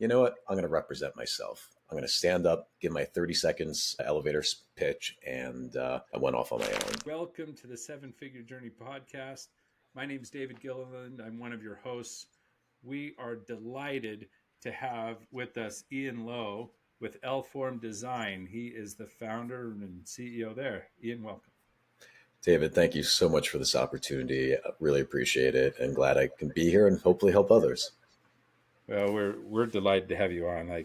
you know what? I'm going to represent myself. I'm going to stand up, give my 30 seconds elevator pitch, and I went off on my own. Welcome to the Seven Figure Journey podcast. My name is David Gilliland. I'm one of your hosts. We are delighted to have with us Ian Loew with L-Form Design. He is the founder and CEO there. Ian, welcome. David, thank you so much for this opportunity. I really appreciate it and glad I can be here and hopefully help others. Well, we're delighted to have you on.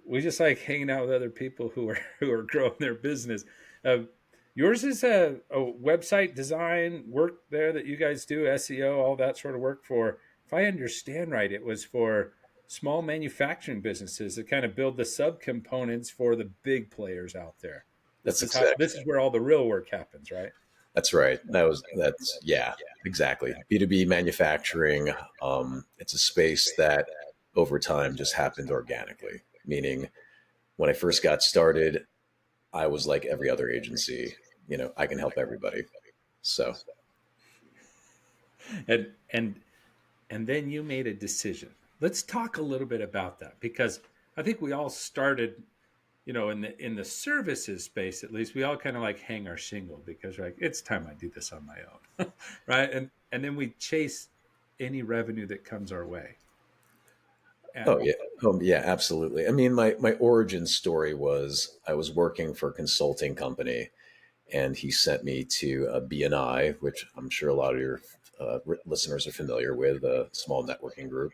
We just like hanging out with other people who are growing their business. Uh, Yours is a website design work there that you guys do, SEO, all that sort of work for. If I understand right, it was for small manufacturing businesses that kind of build the subcomponents for the big players out there. That's exactly. This is where all the real work happens, right? That's right. Yeah, exactly. B2B manufacturing. It's a space that over time just happened organically, meaning when I first got started, I was like every other agency, I can help everybody. So, And and and then you made a decision. Let's talk a little bit about that because I think we all started, in the services space at least, we all kind of like hang our shingle because like it's time I do this on my own, right? And then we chase any revenue that comes our way. And, oh yeah. Oh yeah, absolutely. I mean, my origin story was I was working for a consulting company and he sent me to a BNI, which I'm sure a lot of your listeners are familiar with, a small networking group.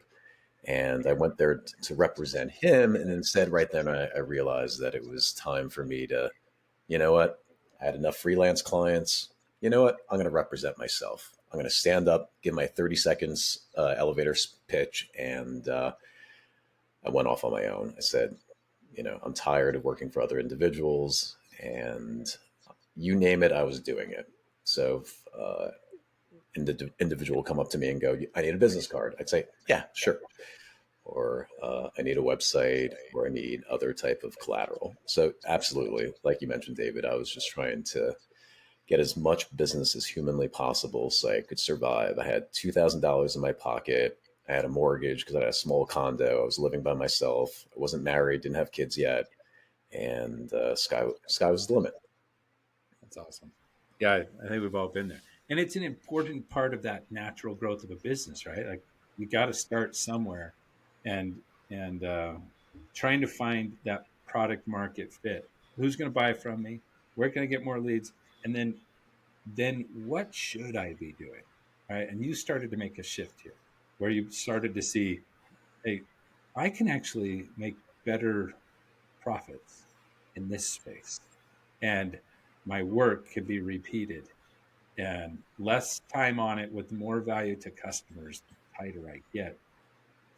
And I went there to represent him. And instead, right then, I realized that it was time for me to, you know what? I had enough freelance clients. You know what? I'm going to represent myself. I'm going to stand up, give my 30 seconds elevator pitch, and I went off on my own. I said, I'm tired of working for other individuals, and you name it, I was doing it. So the individual will come up to me and go, I need a business card. I'd say, yeah, sure. Or I need a website, or I need other type of collateral. So absolutely, like you mentioned, David, I was just trying to get as much business as humanly possible so I could survive. I had $2,000 in my pocket. I had a mortgage because I had a small condo. I was living by myself. I wasn't married, didn't have kids yet, and sky was the limit. that's awesome. Yeah, I think we've all been there. And it's an important part of that natural growth of a business, right? Like you got to start somewhere and and trying to find that product market fit. Who's going to buy from me? Where can I get more leads? And then what should I be doing? Right? And you started to make a shift here where you started to see, hey, I can actually make better profits in this space. And my work can be repeated and less time on it with more value to customers the tighter I get.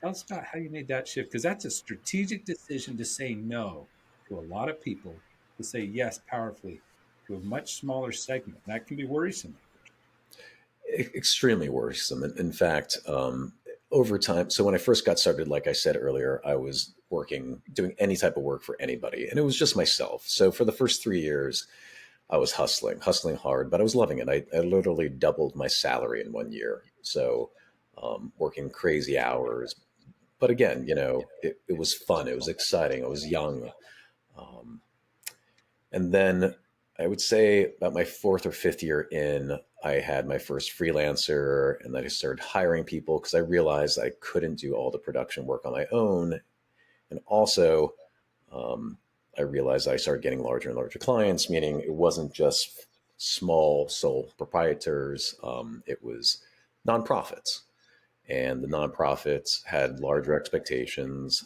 Tell us about how you made that shift because that's a strategic decision to say no to a lot of people, to say yes powerfully to a much smaller segment. That can be worrisome. Extremely worrisome. In fact, over time, so when I first got started, like I said earlier, I was doing any type of work for anybody, and it was just myself. So for the first 3 years, I was hustling hard, but I was loving it. I literally doubled my salary in 1 year. So working crazy hours. But again, it was fun. It was exciting. I was young. Um, and then I would say about my fourth or fifth year in, I had my first freelancer and then I started hiring people because I realized I couldn't do all the production work on my own. And also, um, I realized I started getting larger and larger clients, meaning it wasn't just small sole proprietors, it was nonprofits. And the nonprofits had larger expectations,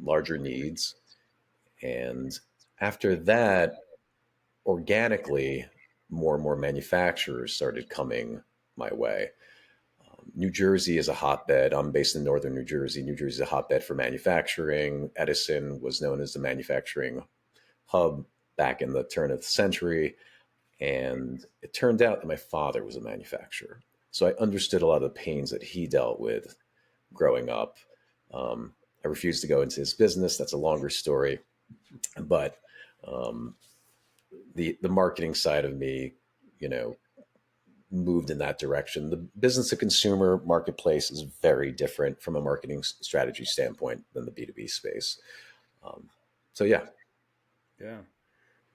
larger needs. And after that, organically, more and more manufacturers started coming my way. New Jersey is a hotbed. I'm based in northern New Jersey. New Jersey is a hotbed for manufacturing. Edison was known as the manufacturing hub back in the turn of the century. And it turned out that my father was a manufacturer. So I understood a lot of the pains that he dealt with growing up. I refused to go into his business. That's a longer story. But um, the marketing side of me, you know, moved in that direction. The business to consumer marketplace is very different from a marketing strategy standpoint than the B2B space. Um, so yeah, Yeah.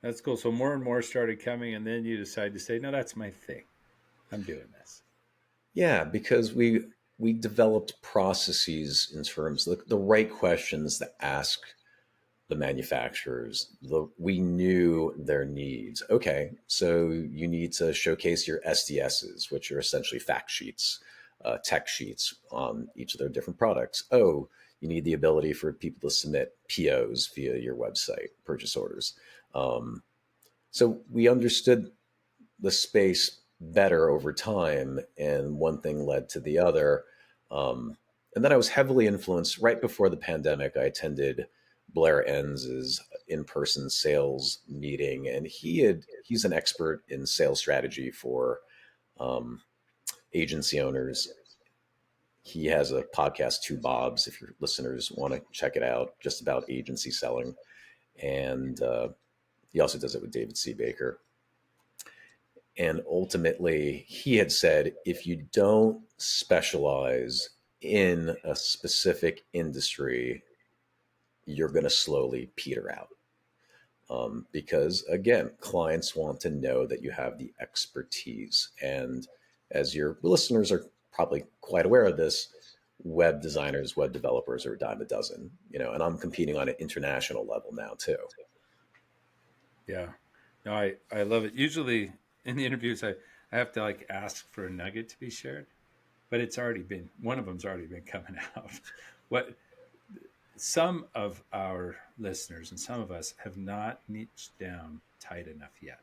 That's cool. So more and more started coming, and then you decide to say, no, that's my thing. I'm doing this. yeah, because we developed processes in terms of the right questions to ask the manufacturers. We knew their needs. Okay, so you need to showcase your SDSs, which are essentially fact sheets, tech sheets on each of their different products. Oh, you need the ability for people to submit POs via your website, purchase orders. Um, so we understood the space better over time, and one thing led to the other. Um, and then I was heavily influenced right before the pandemic. I attended Blair Enns' in-person sales meeting, and he's an expert in sales strategy for um, agency owners. He has a podcast, Two Bobs, if your listeners want to check it out, just about agency selling. And he also does it with David C. Baker. And ultimately, he had said, if you don't specialize in a specific industry, you're going to slowly peter out. Because again, clients want to know that you have the expertise. And as your listeners are probably quite aware of this, web designers, web developers are a dime a dozen, and I'm competing on an international level now too. Yeah. No, I love it. Usually in the interviews, I have to like ask for a nugget to be shared, but it's already been, one of them's already been coming out. What some of our listeners and some of us have not niched down tight enough yet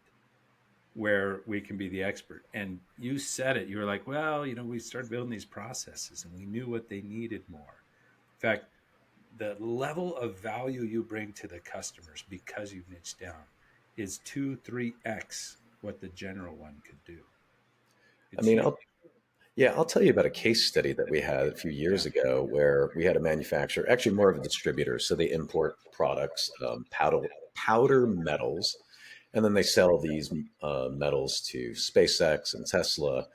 where we can be the expert. And you said it, you were like, well, we started building these processes and we knew what they needed more. In fact, the level of value you bring to the customers because you've niched down is 2-3x what the general one could do. I It's mean, huge. I'll tell you about a case study that we had a few Yeah. years ago where we had a manufacturer, actually more of a distributor. So they import products, powder metals, and then they sell these metals to SpaceX and Tesla.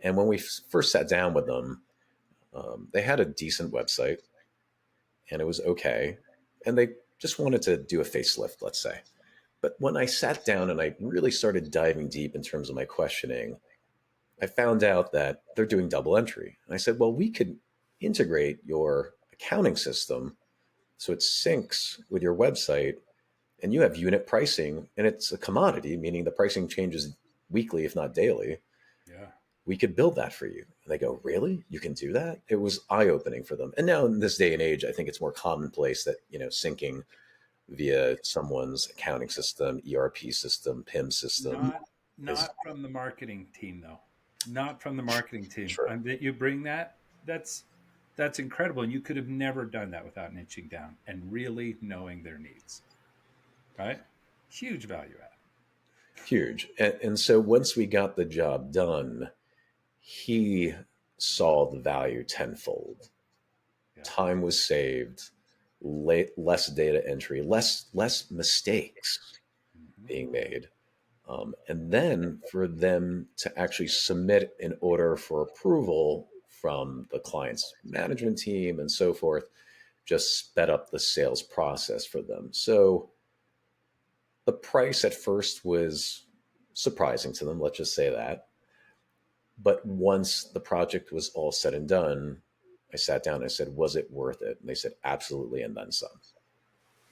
And when we first sat down with them, they had a decent website and it was okay. And they just wanted to do a facelift, let's say. But when I sat down and I really started diving deep in terms of my questioning, I found out that they're doing double entry. And I said, well, we could integrate your accounting system so it syncs with your website and you have unit pricing and it's a commodity, meaning the pricing changes weekly, if not daily. Yeah. We could build that for you. And they go, really? You can do that? It was eye opening for them. And now in this day and age, I think it's more commonplace that, syncing via someone's accounting system, ERP system, PIM system Not is not from the marketing team though. Not from the marketing team. true. And that you bring that, that's incredible. And you could have never done that without niching down and really knowing their needs. Right? Huge value add. Huge. And so once we got the job done, he saw the value tenfold. Yeah. Time was saved, less data entry, less mistakes Mm-hmm. being made. And then for them to actually submit an order for approval from the client's management team and so forth, just sped up the sales process for them. So the price at first was surprising to them, let's just say that. But once the project was all said and done, I sat down and I said, was it worth it? And they said, absolutely, and then some.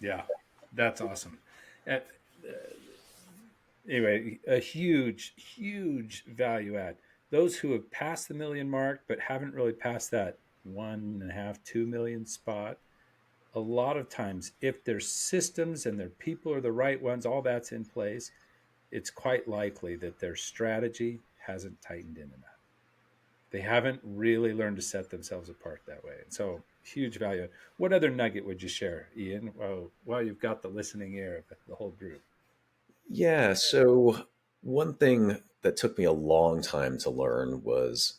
Yeah. That's awesome. Uh, anyway, a huge, huge value add. Those who have passed the million mark but haven't really passed that 1.5, 2 million spot, a lot of times, if their systems and their people are the right ones, all that's in place, it's quite likely that their strategy hasn't tightened in enough. They haven't really learned to set themselves apart that way. And so, huge value. What other nugget would you share, Ian? Well, you've got the listening ear of the whole group. Yeah. So one thing that took me a long time to learn was,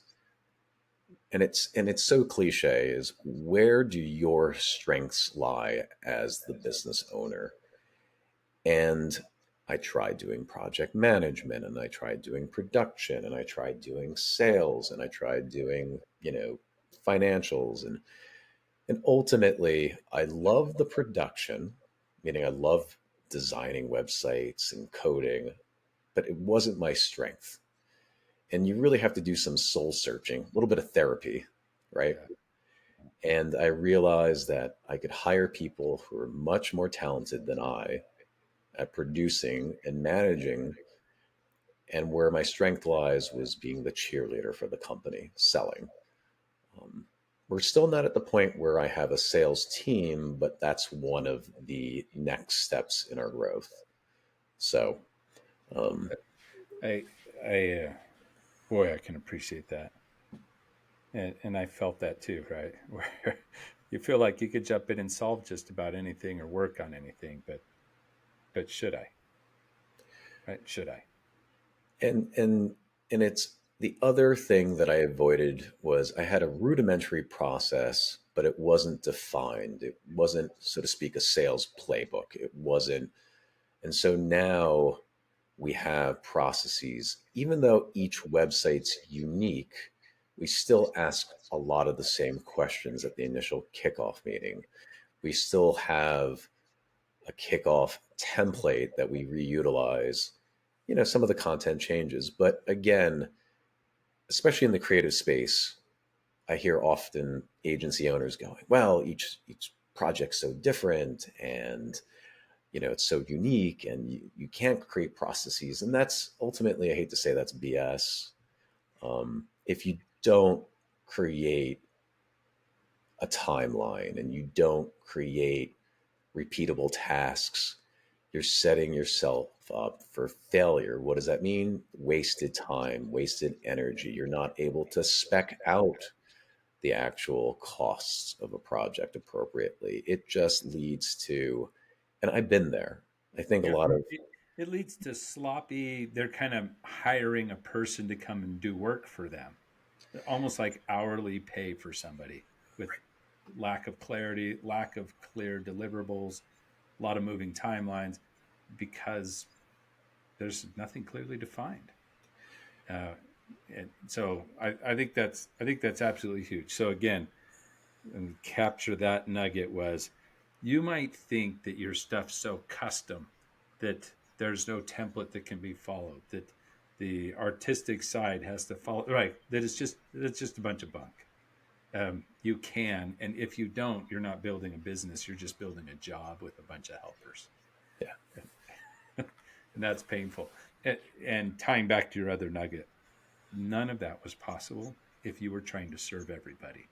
and it's so cliche, is where do your strengths lie as the business owner? And I tried doing project management, and I tried doing production, and I tried doing sales, and I tried doing, financials. And ultimately, I love the production, meaning I love designing websites and coding, but it wasn't my strength. And you really have to do some soul searching, a little bit of therapy, right? Yeah. And I realized that I could hire people who are much more talented than I at producing and managing. And where my strength lies was being the cheerleader for the company, selling. Um, we're still not at the point where I have a sales team, but that's one of the next steps in our growth. So, um, I, I, boy, I can appreciate that. And I felt that too, right? Where you feel like you could jump in and solve just about anything or work on anything, but should I? Right? Should I? and and and it's the other thing that I avoided was I had a rudimentary process, but it wasn't defined. It wasn't, so to speak, a sales playbook. It wasn't. And so now we have processes. Even though each website's unique, we still ask a lot of the same questions at the initial kickoff meeting. We still have a kickoff template that we reutilize. Some of the content changes, but again, especially in the creative space, I hear often agency owners going, "Well, each project's so different, and it's so unique, and you can't create processes." And that's ultimately, I hate to say, that's BS. If you don't create a timeline and you don't create repeatable tasks, you're setting yourself up for failure. What does that mean? Wasted time, wasted energy. You're not able to spec out the actual costs of a project appropriately. It just leads to, and I've been there. I think a Yeah. lot of, It leads to sloppy, they're kind of hiring a person to come and do work for them, almost like hourly pay for somebody with lack of clarity, lack of clear deliverables, a lot of moving timelines because there's nothing clearly defined. Uh, and so I think that's absolutely huge. So again, and capture that nugget was you might think that your stuff's so custom that there's no template that can be followed, that the artistic side has to follow, right, that it's just a bunch of bunk. You can, and if you don't, you're not building a business, you're just building a job with a bunch of helpers. yeah, And that's painful. And tying back to your other nugget, none of that was possible if you were trying to serve everybody,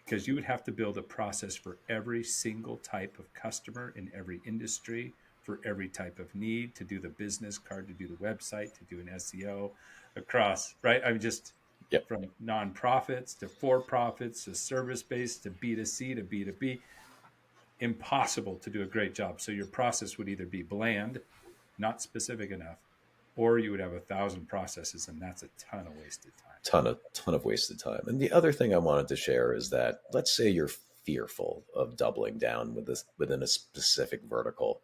because you would have to build a process for every single type of customer in every industry, for every type of need, to do the business card, to do the website, to do an SEO across, right? I'm just yeah, from nonprofits to for profits to service based to B2C to B2B. Impossible to do a great job. So your process would either be bland, not specific enough, or you would have 1,000 processes, and that's a ton of wasted time. ton of wasted time. And the other thing I wanted to share is that, let's say you're fearful of doubling down with this within a specific vertical.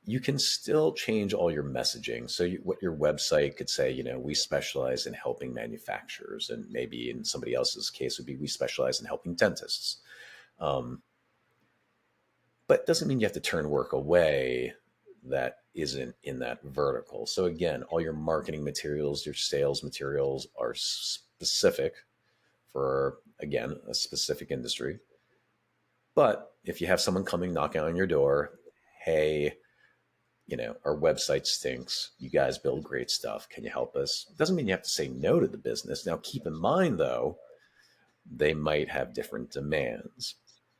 You can still change all your messaging. So what your website could say, we specialize in helping manufacturers, and maybe in somebody else's case would be, we specialize in helping dentists. Um, but it doesn't mean you have to turn work away that isn't in that vertical. So again, all your marketing materials, your sales materials are specific for, again, a specific industry. But if you have someone coming knocking on your door, "Hey, our website stinks. You guys build great stuff. Can you help us?" Doesn't mean you have to say no to the business. Now, keep in mind, though, they might have different demands.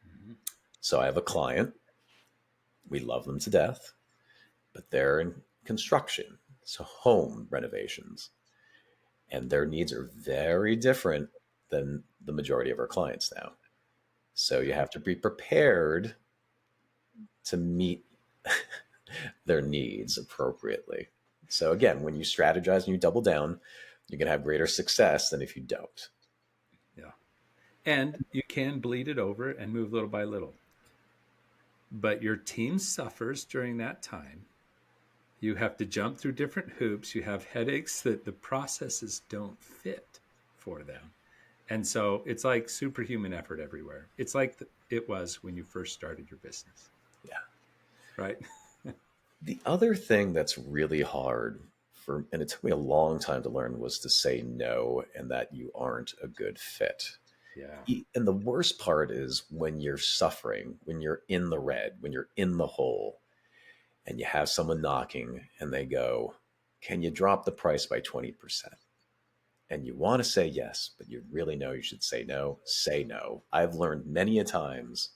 Mm-hmm. So I have a client. We love them to death, but they're in construction, so home renovations, and their needs are very different than the majority of our clients now. So you have to be prepared to meet their needs appropriately. So again, when you strategize and you double down, you can have greater success than if you don't. Yeah. And you can bleed it over and move little by little. But your team suffers during that time You have to jump through different hoops. You have headaches that the processes don't fit for them. And so it's like superhuman effort everywhere. It's like it was when you first started your business, Yeah. right? The other thing that's really hard for, and it took me a long time to learn, was to say no and that you aren't a good fit. Yeah. And the worst part is when you're suffering, when you're in the red, when you're in the hole, and you have someone knocking and they go, "Can you drop the price by 20%?" And you want to say yes, but you really know you should say no. Say no. I've learned many a times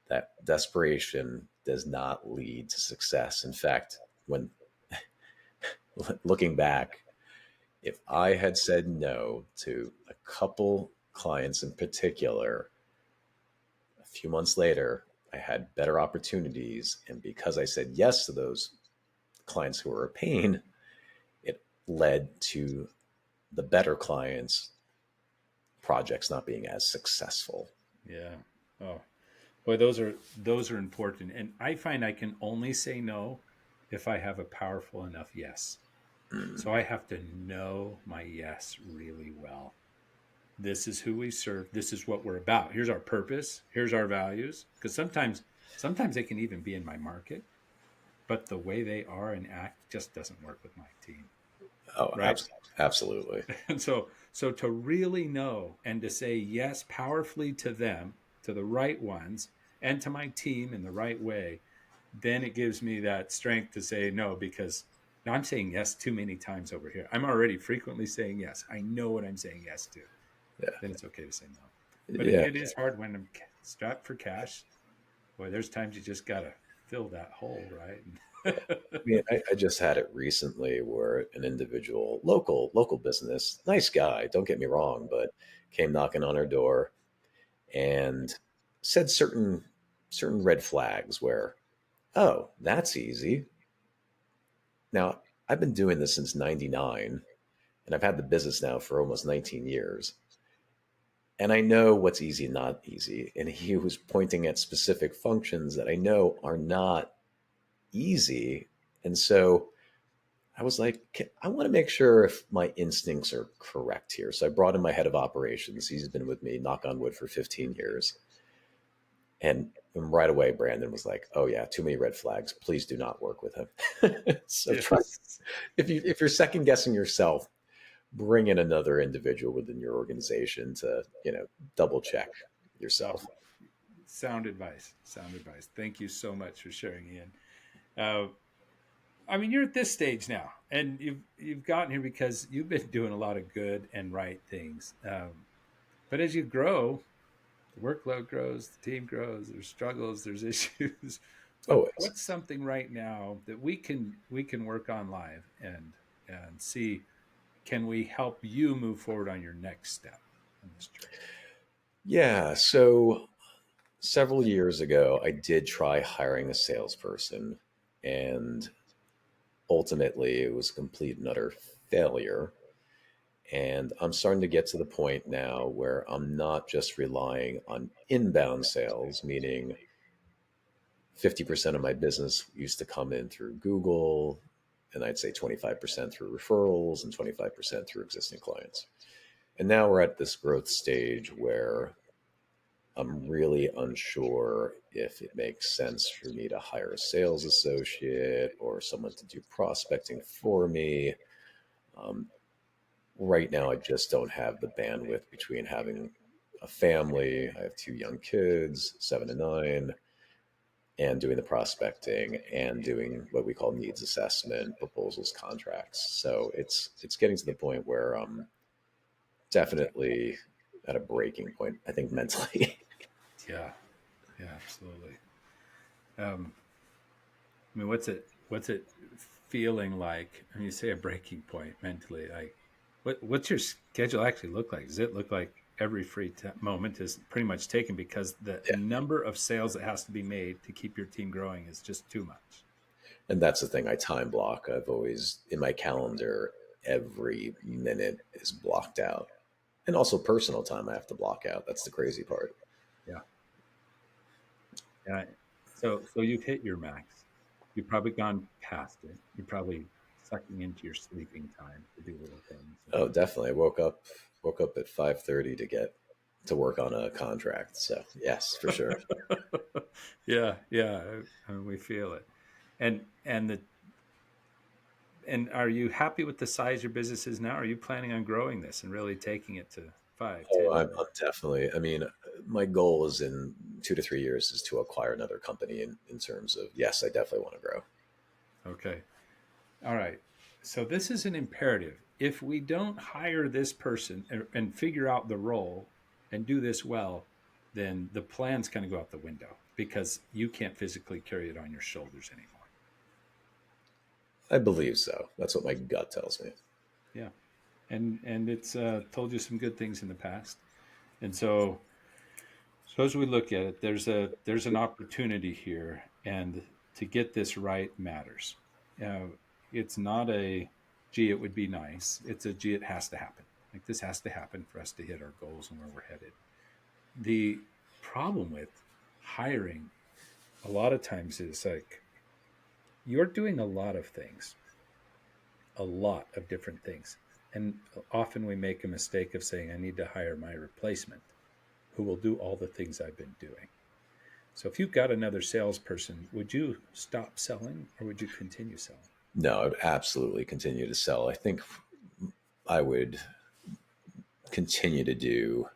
that desperation does not lead to success. In fact, when looking back, if I had said no to a couple clients in particular, a few months later, I had better opportunities. And because I said yes to those clients who were a pain, it led to the better clients' projects not being as successful. Yeah. Oh, boy, those are important. And I find I can only say no if I have a powerful enough yes. Mm. So I have to know my yes really well. This is who we serve. This is what we're about. Here's our purpose. Here's our values. Because sometimes they can even be in my market, but the way they are and act just doesn't work with my team, Oh, right? absolutely. And so to really know and to say yes powerfully to them, to the right ones, and to my team in the right way, then it gives me that strength to say no, because I'm saying yes too many times over here. I'm already frequently saying yes. I know what I'm saying yes to. Yeah. Then it's okay to say no. But Yeah. it is hard when I'm strapped for cash. Boy, there's times you just gotta fill that hole, right? I mean, I just had it recently where an individual, local business, nice guy, don't get me wrong, but came knocking on our door and said certain red flags where, oh, that's easy. Now, I've been doing this since 99 and I've had the business now for almost 19 years. And I know what's easy and not easy. And he was pointing at specific functions that I know are not easy. And so I was like, I want to make sure if my instincts are correct here. So I brought in my head of operations. He's been with me, knock on wood, for 15 years. And right away, Brandon was like, "Oh yeah, too many red flags. Please do not work with him." So try, Yes. if you're second guessing yourself, bring in another individual within your organization to double check Oh, yourself. sound advice. Sound advice. Thank you so much for sharing, Ian. Uh, I mean, you're at this stage now, and you've gotten here because you've been doing a lot of good and right things. But as you grow, the workload grows, the team grows. There's struggles, there's issues. Always. What's something right now that we can work on live and see, can we help you move forward on your next step on this journey? Yeah. So several years ago, I did try hiring a salesperson, and ultimately it was a complete and utter failure. And I'm starting to get to the point now where I'm not just relying on inbound sales, meaning 50% of my business used to come in through Google, and I'd say 25% through referrals and 25% through existing clients. And now we're at this growth stage where I'm really unsure if it makes sense for me to hire a sales associate or someone to do prospecting for me. Um, right now, I just don't have the bandwidth between having a family. I have two young kids, 7 and 9, and doing the prospecting and doing what we call needs assessment, proposals, contracts. So it's getting to the point where I'm definitely at a breaking point, I think, mentally. Yeah, yeah, absolutely. Um, I mean, what's it feeling like? I mean, you say a breaking point mentally. Like, what's your schedule actually look like? Does it look like every moment is pretty much taken because the Yeah. number of sales that has to be made to keep your team growing is just too much? And that's the thing, I time block. I've always, in my calendar, every minute is blocked out. And also personal time I have to block out. That's the crazy part. Yeah, yeah. So you've hit your max. You've probably gone past it. You're probably sucking into your sleeping time to do little things. Oh, definitely. I woke up at 5:30 to get to work on a contract. So yes, for sure. Yeah, yeah. I mean, we feel it. And are you happy with the size your business is now? Are you planning on growing this and really taking it to 5, Oh, 10 I'm years? definitely. I mean, my goal is in 2 to 3 years is to acquire another company. In terms of yes, I definitely want to grow. Okay. All right. So this is an imperative. If we don't hire this person and figure out the role and do this well, then the plan's going to go out the window because you can't physically carry it on your shoulders anymore. I believe so. That's what my gut tells me. Yeah. And it's told you some good things in the past. And so as we look at it, there's an opportunity here, and to get this right matters. Uh, it's not a gee, it would be nice. It's a gee, it has to happen. Like this has to happen for us to hit our goals and where we're headed. The problem with hiring a lot of times is like you're doing a lot of things, a lot of different things. And often we make a mistake of saying, I need to hire my replacement who will do all the things I've been doing. So if you've got another salesperson, would you stop selling or would you continue selling? No, I'd absolutely continue to sell. I think I would continue to do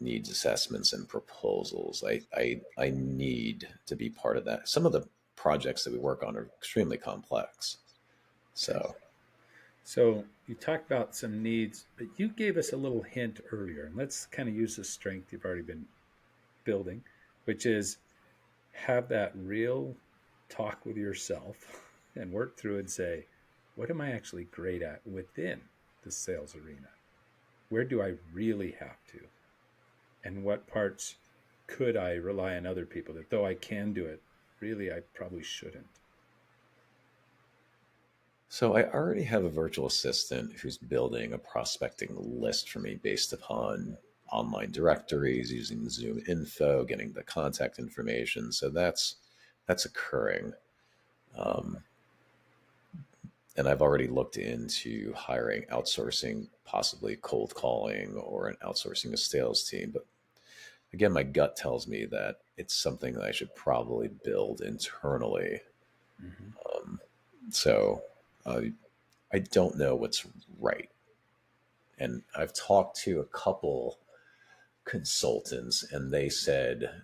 needs assessments and proposals. I need to be part of that. Some of the projects that we work on are extremely complex. Okay. So So you talked about some needs, but you gave us a little hint earlier, and let's kind of use the strength you've already been building, which is have that real talk with yourself and work through and say, what am I actually great at within the sales arena? Where do I really have to? And what parts could I rely on other people that though I can do it, really I probably shouldn't? So I already have a virtual assistant who's building a prospecting list for me based upon online directories, using Zoom info, getting the contact information. So that's occurring. Um, and I've already looked into hiring, outsourcing, possibly cold calling or an outsourcing a sales team. But again, my gut tells me that it's something that I should probably build internally. Mm-hmm. So uh, I don't know what's right. And I've talked to a couple consultants, and they said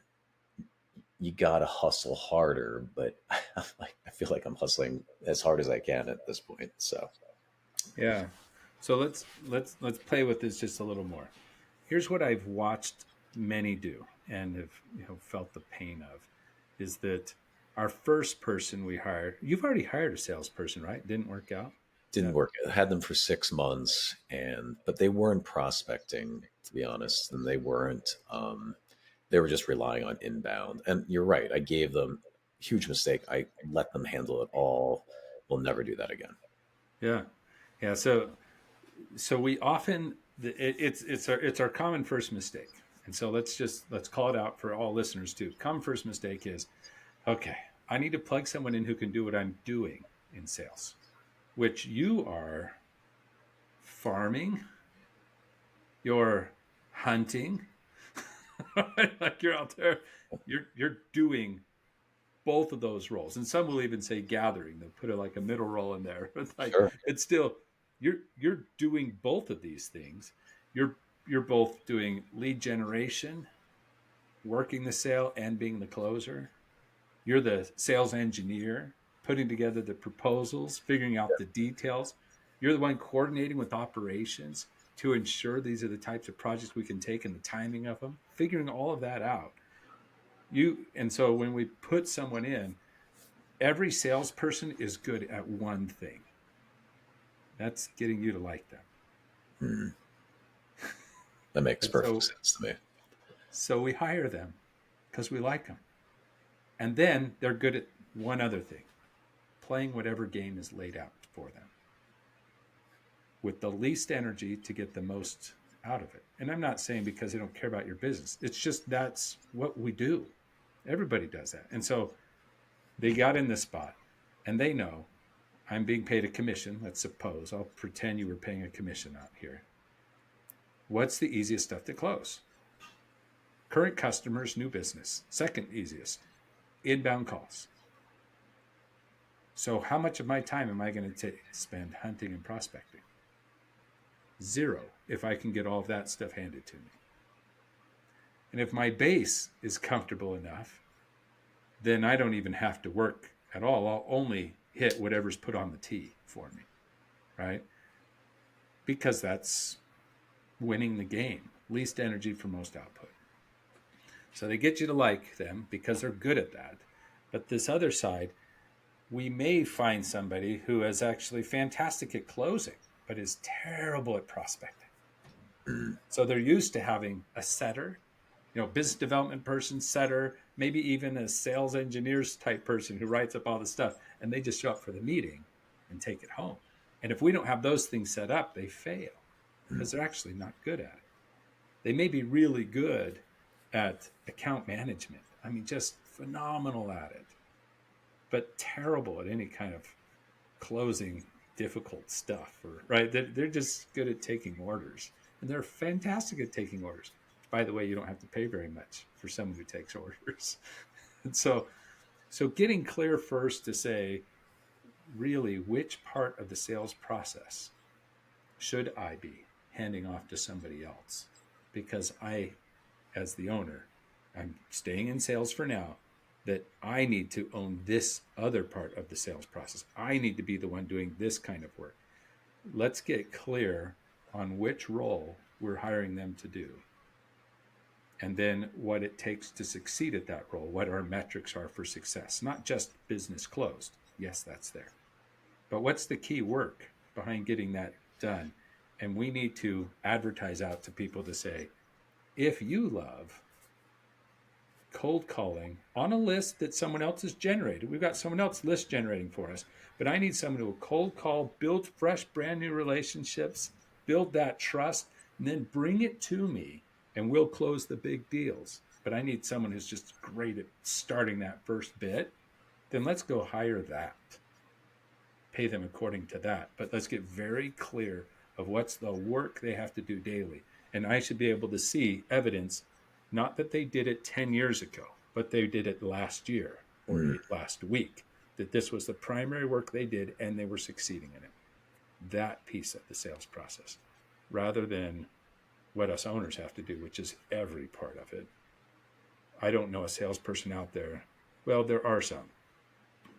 you got to hustle harder. But I feel like I'm hustling as hard as I can at this point. So Yeah. So let's play with this just a little more. Here's what I've watched many do and have felt the pain of is that our first person we hired, you've already hired a salesperson, right? Didn't work out. Is didn't that work. I had them for 6 months, and but they weren't prospecting, to be honest, and they weren't. They were just relying on inbound. And you're right. I gave them huge mistake. I let them handle it all. We'll never do that again. yeah. Yeah. So we often it's our common first mistake. And so let's call it out for all listeners too. Common first mistake is okay, I need to plug someone in who can do what I'm doing in sales, which you are farming, you're hunting, like you're out there, you're doing both of those roles. And some will even say gathering. They'll put like a middle role in there. It's like Sure. it's still you're doing both of these things. You're both doing lead generation, working the sale, and being the closer. You're the sales engineer, putting together the proposals, figuring out the details. You're the one coordinating with operations to ensure these are the types of projects we can take and the timing of them, figuring all of that out. And so when we put someone in, every salesperson is good at one thing. That's getting you to like them. Hmm. That makes And perfect so sense to me. so we hire them because we like them. And then they're good at one other thing, playing whatever game is laid out for them with the least energy to get the most out of it. And I'm not saying because they don't care about your business. It's just that's what we do. Everybody does that. And so they got in this spot. and they know I'm being paid a commission. Let's suppose I'll pretend you were paying a commission out here. What's the easiest stuff to close? Current customers, new business. Second easiest, inbound calls. So how much of my time am I going to spend hunting and prospecting? Zero, if I can get all of that stuff handed to me. And if my base is comfortable enough, then I don't even have to work at all. I'll only hit whatever's put on the tee for me, right? Because that's winning the game. Least energy for most output. So they get you to like them because they're good at that. But this other side, we may find somebody who is actually fantastic at closing, but is terrible at prospecting. So they're used to having a setter, business development person, setter, maybe even a sales engineers type person who writes up all the stuff, and they just show up for the meeting and take it home. And if we don't have those things set up, they fail because they're actually not good at it. They may be really good at account management. I mean, just phenomenal at it, but terrible at any kind of closing difficult stuff, right? They're just good at taking orders, and they're fantastic at taking orders. By the way, you don't have to pay very much for someone who takes orders. And so getting clear first to say, really, which part of the sales process should I be handing off to somebody else? Because I, as the owner, I'm staying in sales for now, that I need to own this other part of the sales process. I need to be the one doing this kind of work. Let's get clear on which role we're hiring them to do. And then what it takes to succeed at that role, what our metrics are for success, not just business closed. Yes, that's there. But what's the key work behind getting that done? And we need to advertise out to people to say, if you love cold calling on a list that someone else has generated, we've got someone else list generating for us, but I need someone who will cold call, build fresh, brand new relationships, build that trust, and then bring it to me, and we'll close the big deals. But I need someone who's just great at starting that first bit. Then let's go hire that. Pay them according to that. But let's get very clear of what's the work they have to do daily. And I should be able to see evidence, not that they did it 10 years ago, but they did it last year or last week, that this was the primary work they did and they were succeeding in it. That piece of the sales process, rather than what us owners have to do, which is every part of it. I don't know a salesperson out there. Well, there are some,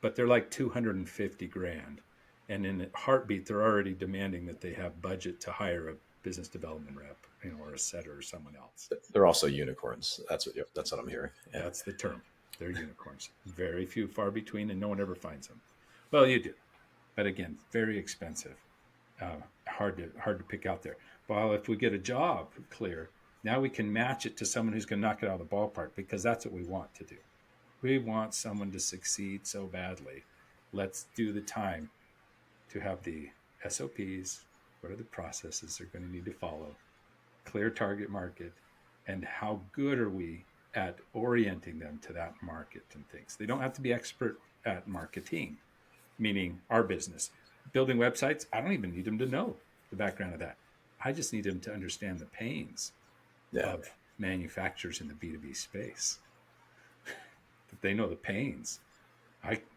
but they're like 250 grand. And in a heartbeat, they're already demanding that they have budget to hire a business development rep, or a setter or someone else. They're also unicorns. That's what I'm hearing. Yeah. That's the term. They're unicorns. Very few, far between, and no one ever finds them. Well, you do, but again, very expensive. Hard to pick out there. While if we get a job clear, now we can match it to someone who's going to knock it out of the ballpark, because that's what we want to do. We want someone to succeed so badly. Let's do the time to have the SOPs. What are the processes they're going to need to follow? Clear target market, and how good are we at orienting them to that market and things. They don't have to be expert at marketing, meaning our business. Building websites, I don't even need them to know the background of that. I just need them to understand the pains of manufacturers in the B2B space. If they know the pains,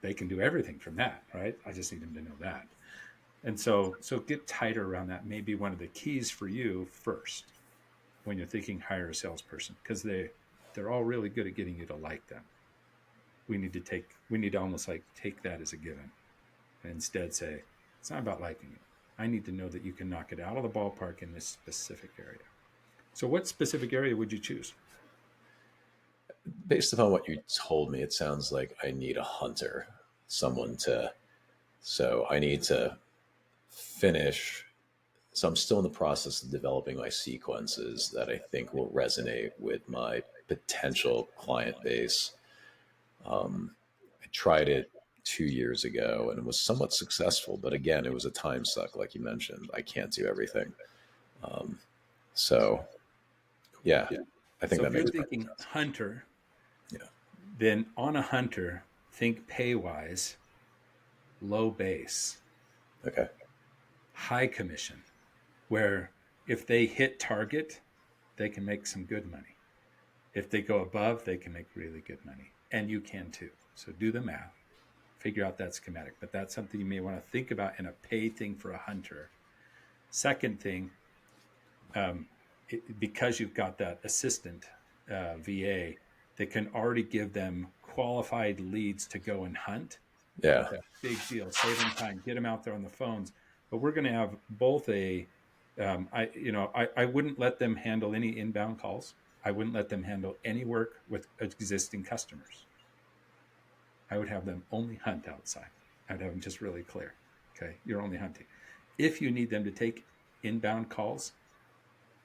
they can do everything from that, right? I just need them to know that. And so get tighter around that. Maybe one of the keys for you first when you're thinking hire a salesperson, because they're all really good at getting you to like them. We need to almost like take that as a given, and instead say, it's not about liking you. I need to know that you can knock it out of the ballpark in this specific area. So what specific area would you choose? Based upon what you told me, it sounds like I need a hunter, so I need to finish. So I'm still in the process of developing my sequences that I think will resonate with my potential client base. I tried it 2 years ago and it was somewhat successful, but again, it was a time suck. Like you mentioned, I can't do everything. So yeah, I think So that if you're makes perfect thinking sense. hunter, Yeah. then on a hunter, think pay wise low base, Okay. high commission, where if they hit target, they can make some good money. If they go above, they can make really good money. And you can too. So do the math, figure out that schematic. But that's something you may want to think about in a paid thing for a hunter. Second thing, because you've got that assistant VA that can already give them qualified leads to go and hunt, Yeah. that's a big deal. Save them time, get them out there on the phones. But we're going to have both I wouldn't let them handle any inbound calls. I wouldn't let them handle any work with existing customers. I would have them only hunt outside. I'd have them just really clear. Okay, you're only hunting. If you need them to take inbound calls,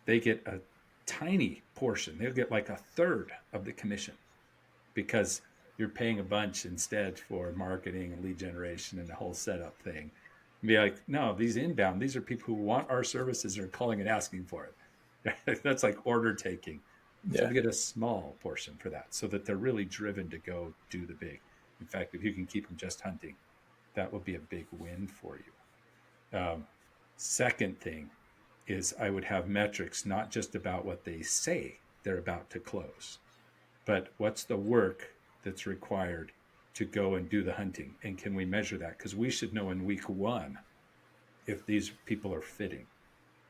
they get a tiny portion. They'll get like a third of the commission because you're paying a bunch instead for marketing and lead generation and the whole setup thing. And be like, no, these inbound, these are people who want our services and are calling and asking for it. That's like order taking. So Yeah. we get a small portion for that so that they're really driven to go do the big. In fact, if you can keep them just hunting, that will be a big win for you. Second thing is I would have metrics, not just about what they say they're about to close, but what's the work that's required to go and do the hunting? And can we measure that? Because we should know in week one if these people are fitting,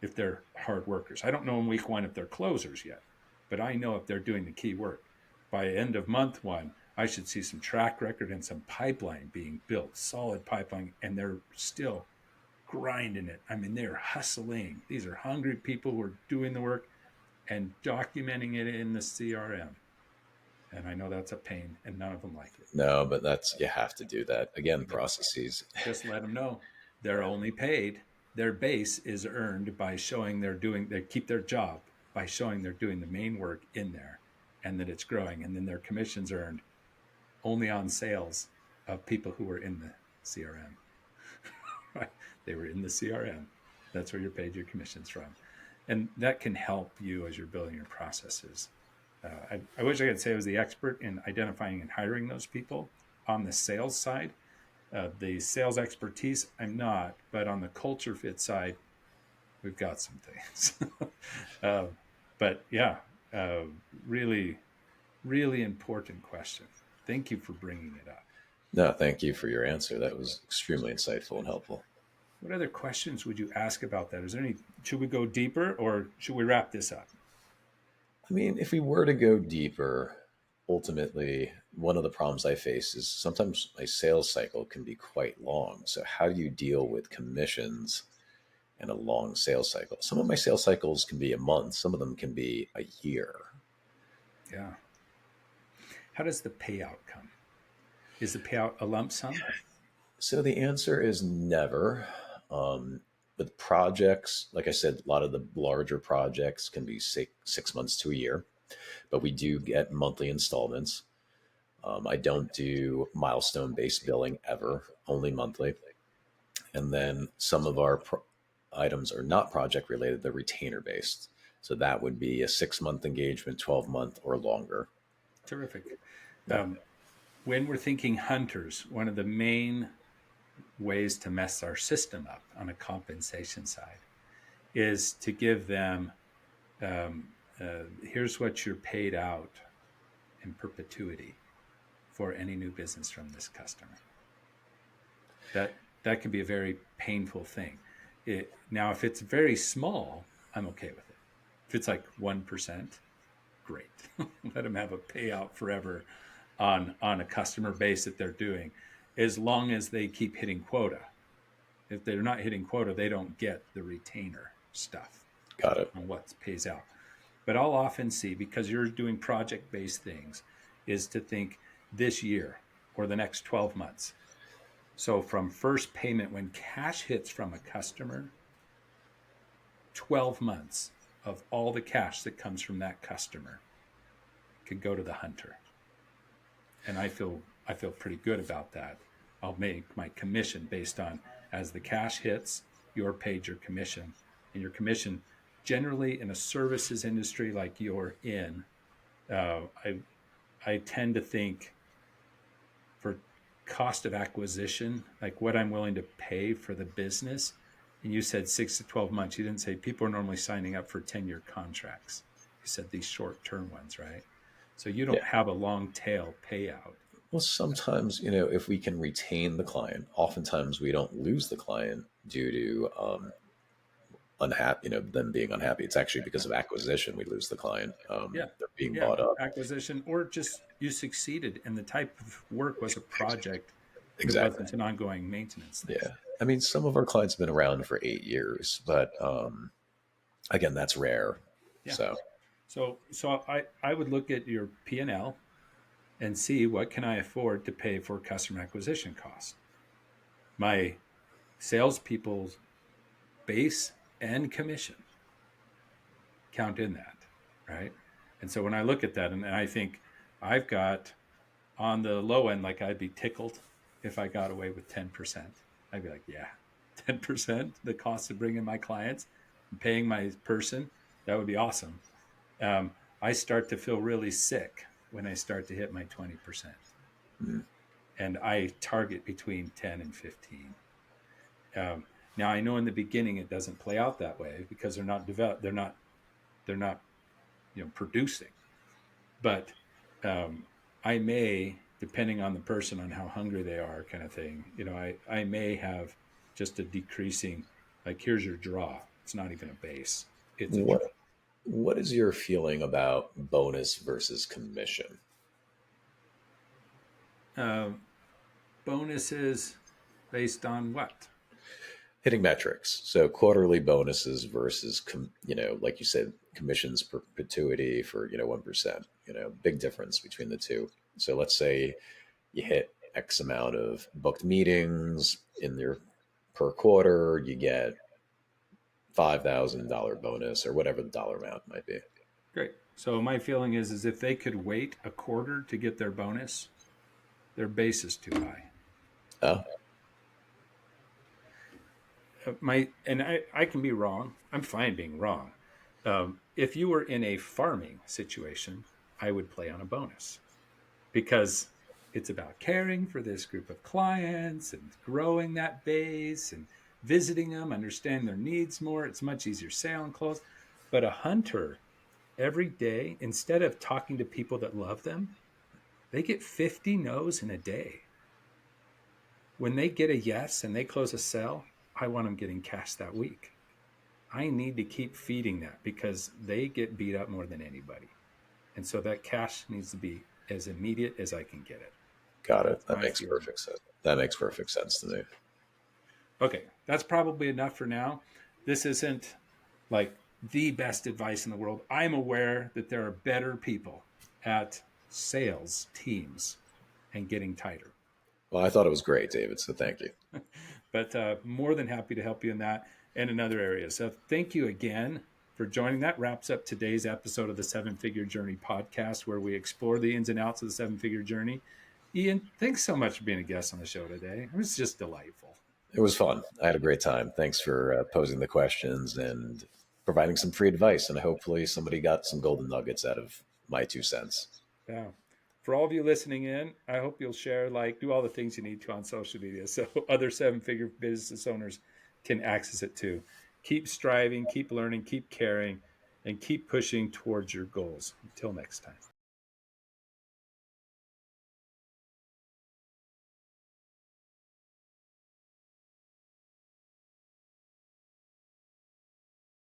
if they're hard workers. I don't know in week one if they're closers yet, but I know if they're doing the key work. By end of month one, I should see some track record and some pipeline being built, solid pipeline, and they're still grinding it. I mean, they're hustling. These are hungry people who are doing the work and documenting it in the CRM. And I know that's a pain, and none of them like it. No, but you have to do that. Again, But processes. just let them know they're only paid. Their base is earned by showing they keep their job by showing they're doing the main work in there and that it's growing. And then their commission's earned only on sales of people who were in the CRM. Right? They were in the CRM. That's where you're paid your commissions from. And that can help you as you're building your processes. I wish I could say I was the expert in identifying and hiring those people on the sales side. The sales expertise, I'm not, but on the culture fit side, we've got some things. uh, but yeah, uh, really, really important question. Thank you for bringing it up. No, thank you for your answer. That was extremely insightful and helpful. What other questions would you ask about that? Is there any, should we go deeper or should we wrap this up? I mean, if we were to go deeper, ultimately, one of the problems I face is sometimes my sales cycle can be quite long. So, how do you deal with commissions and a long sales cycle? Some of my sales cycles can be a month, some of them can be a year. Yeah. How does the payout come? Is the payout a lump sum? So, the answer is never. With projects, like I said, a lot of the larger projects can be 6 months to a year, but we do get monthly installments. I don't do milestone based billing ever, only monthly. And then some of our items are not project related, they're retainer based. So that would be a 6 month engagement, 12-month or longer. Terrific. Yeah. When we're thinking hunters, one of the main ways to mess our system up on a compensation side is to give them here's what you're paid out in perpetuity for any new business from this customer. That can be a very painful thing. Now, if it's very small, I'm okay with it. If it's like 1%, great. Let them have a payout forever on a customer base that they're doing, as long as they keep hitting quota. If they're not hitting quota, they don't get the retainer stuff Got it. on what pays out. But I'll often see, because you're doing project-based things, is to think this year or the next 12 months. So from first payment, when cash hits from a customer, 12 months of all the cash that comes from that customer could go to the hunter. And I feel pretty good about that. I'll make my commission based on, as the cash hits, you're paid your commission. And your commission, generally in a services industry like you're in, I tend to think for cost of acquisition, like what I'm willing to pay for the business. And you said 6 to 12 months. You didn't say people are normally signing up for 10-year contracts. You said these short-term ones, right? So you Yeah. don't have a long tail payout. Well, sometimes, if we can retain the client, oftentimes we don't lose the client due to unhappy, them being unhappy. It's actually because Yeah. of acquisition we lose the client. Yeah. They're being Yeah. bought up. Acquisition, or just you succeeded and the type of work was a project. It Exactly. wasn't an ongoing maintenance thing. Yeah. I mean, some of our clients have been around for 8 years, but again, that's rare. Yeah. So, So I would look at your P&L and see what can I afford to pay for customer acquisition costs. My salespeople's base and commission count in that, right? And so when I look at that, and I think I've got on the low end, like I'd be tickled if I got away with 10%. I'd be like, yeah, 10%, the cost of bringing my clients and paying my person, that would be awesome. I start to feel really sick when I start to hit my 20%. mm, And I target between 10 and 15. Now I know in the beginning it doesn't play out that way because they're not developed, they're not, producing. But I may, depending on the person, on how hungry they are, kind of thing, I may have just a decreasing, like, here's your draw. It's not even a base, it's a what draw. what is your feeling about bonus versus commission? Um, Bonuses based on what? Hitting metrics. So quarterly bonuses versus, like you said, commissions perpetuity for 1%. Big difference between the two. So let's say you hit X amount of booked meetings in your per quarter, you get $5,000 bonus or whatever the dollar amount might be. Great. So my feeling is if they could wait a quarter to get their bonus, their base is too high. Oh, I can be wrong. I'm fine being wrong. If you were in a farming situation, I would play on a bonus because it's about caring for this group of clients and growing that base and visiting them, understand their needs more. It's much easier sale and close. But a hunter, every day, instead of talking to people that love them, they get 50 no's in a day. When they get a yes and they close a sale, I want them getting cash that week. I need to keep feeding that because they get beat up more than anybody. And so that cash needs to be as immediate as I can get it. got it. That's That my makes feeling. perfect sense. That makes perfect sense to me. Okay, that's probably enough for now. This isn't like the best advice in the world. I'm aware that there are better people at sales teams and getting tighter. Well, I thought it was great, David. So thank you. But more than happy to help you in that and in other areas. So thank you again for joining. That wraps up today's episode of the Seven Figure Journey podcast, where we explore the ins and outs of the seven figure journey. Ian, thanks so much for being a guest on the show today. It was just delightful. It was fun. I had a great time. Thanks for posing the questions and providing some free advice. And hopefully somebody got some golden nuggets out of my 2 cents. Yeah. For all of you listening in, I hope you'll share, like, do all the things you need to on social media so other seven figure business owners can access it too. Keep striving, keep learning, keep caring, and keep pushing towards your goals. Until next time.